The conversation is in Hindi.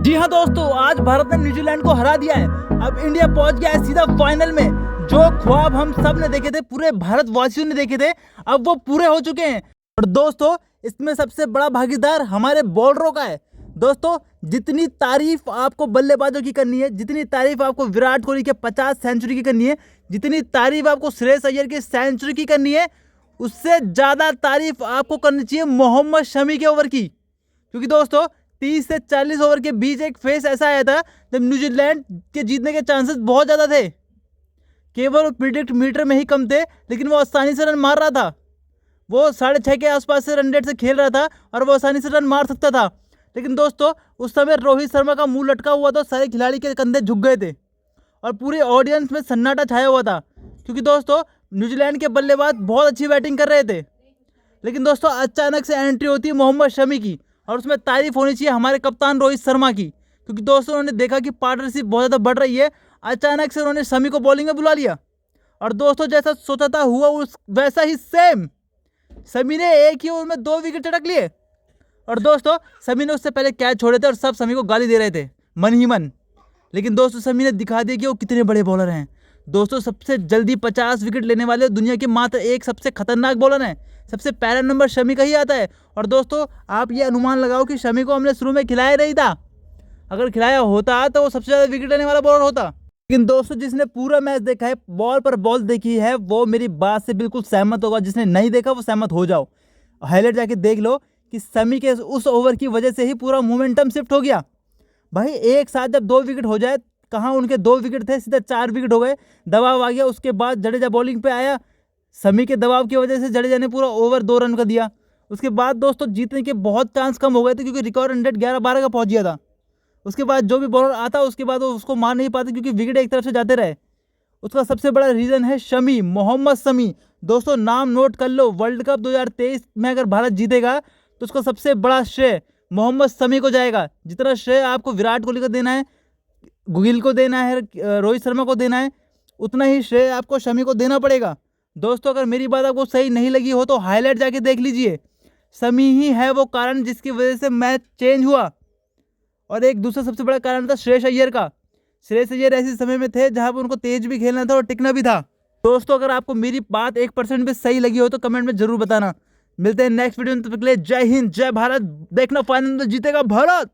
जी हाँ दोस्तों, आज भारत ने न्यूजीलैंड को हरा दिया है। अब इंडिया पहुंच गया है सीधा फाइनल में। जो ख्वाब हम सब ने देखे थे, पूरे भारतवासियों ने देखे थे, अब वो पूरे हो चुके हैं। और दोस्तों, इसमें सबसे बड़ा भागीदार हमारे बॉलरों का है। दोस्तों, जितनी तारीफ आपको बल्लेबाजों की करनी है, जितनी तारीफ आपको विराट कोहली के 50 सेंचुरी की करनी है, जितनी तारीफ आपको श्रेयस अय्यर की सेंचुरी की करनी है, उससे ज़्यादा तारीफ आपको करनी चाहिए मोहम्मद शमी के ओवर की। क्योंकि दोस्तों, 30 से 40 ओवर के बीच एक फेस ऐसा आया था जब न्यूजीलैंड के जीतने के चांसेस बहुत ज़्यादा थे। केवल प्रिडिक्ट मीटर में ही कम थे, लेकिन वो आसानी से रन मार रहा था। वो 6.5 के आसपास से रन रेट से खेल रहा था और वो आसानी से रन मार सकता था। लेकिन दोस्तों, उस समय रोहित शर्मा का मुंह लटका हुआ था, सारे खिलाड़ी के कंधे झुक गए थे और पूरे ऑडियंस में सन्नाटा छाया हुआ था। क्योंकि दोस्तों, न्यूजीलैंड के बल्लेबाज बहुत अच्छी बैटिंग कर रहे थे। लेकिन दोस्तों, अचानक से एंट्री होती है मोहम्मद शमी की, और उसमें तारीफ होनी चाहिए हमारे कप्तान रोहित शर्मा की। क्योंकि दोस्तों, उन्होंने देखा कि पार्टनरशिप बहुत ज़्यादा बढ़ रही है, अचानक से उन्होंने शमी को बॉलिंग में बुला लिया। और दोस्तों, जैसा सोचा था हुआ उस वैसा ही सेम। शमी ने एक ही ओवर में 2 विकेट चटक लिए। और दोस्तों, शमी ने उससे पहले कैच छोड़े थे और सब शमी को गाली दे रहे थे मन ही मन। लेकिन दोस्तों, शमी ने दिखा दिया कि वो कितने बड़े बॉलर हैं। दोस्तों, सबसे जल्दी 50 विकेट लेने वाले दुनिया के मात्र एक सबसे खतरनाक बॉलर हैं। सबसे पहला नंबर शमी का ही आता है। और दोस्तों, आप ये अनुमान लगाओ कि शमी को हमने शुरू में खिलाया नहीं था। अगर खिलाया होता तो वो सबसे ज़्यादा विकेट लेने वाला बॉलर होता। लेकिन दोस्तों, जिसने पूरा मैच देखा है, बॉल पर बॉल देखी है, वो मेरी बात से बिल्कुल सहमत होगा। जिसने नहीं देखा वो सहमत हो जाओ, हाईलाइट जाके देख लो कि शमी के उस ओवर की वजह से ही पूरा मोमेंटम शिफ्ट हो गया। भाई, एक साथ जब 2 विकेट हो जाए, कहाँ उनके 2 विकेट थे, सीधा 4 विकेट हो गए, दबाव आ गया। उसके बाद जडेजा बॉलिंग पे आया, शमी के दबाव की वजह से जडेजा ने पूरा ओवर 2 रन का दिया। उसके बाद दोस्तों, जीतने के बहुत चांस कम हो गए थे, क्योंकि रिकॉर्ड रन रेट 11-12 का पहुंच गया था। उसके बाद जो भी बॉलर आता, उसके बाद वो उसको मार नहीं पाते, क्योंकि विकेट एक तरफ से जाते रहे। उसका सबसे बड़ा रीज़न है शमी, मोहम्मद शमी। दोस्तों, नाम नोट कर लो, वर्ल्ड कप 2023 में अगर भारत जीतेगा तो उसका सबसे बड़ा श्रेय मोहम्मद शमी को जाएगा। जितना श्रेय आपको विराट कोहली को देना है, गिल को देना है, रोहित शर्मा को देना है, उतना ही श्रेय आपको शमी को देना पड़ेगा। दोस्तों, अगर मेरी बात आपको सही नहीं लगी हो तो हाईलाइट जाके देख लीजिए। शमी ही है वो कारण जिसकी वजह से मैच चेंज हुआ। और एक दूसरा सबसे बड़ा कारण था श्रेयस अय्यर का। श्रेयस अय्यर ऐसे समय में थे जहां पर उनको तेज भी खेलना था और टिकना भी था। दोस्तों, अगर आपको मेरी बात 1% भी सही लगी हो तो कमेंट में जरूर बताना। मिलते हैं नेक्स्ट वीडियो में, तब तक के लिए जय हिंद, जय भारत। देखना फाइनल में जीतेगा भारत।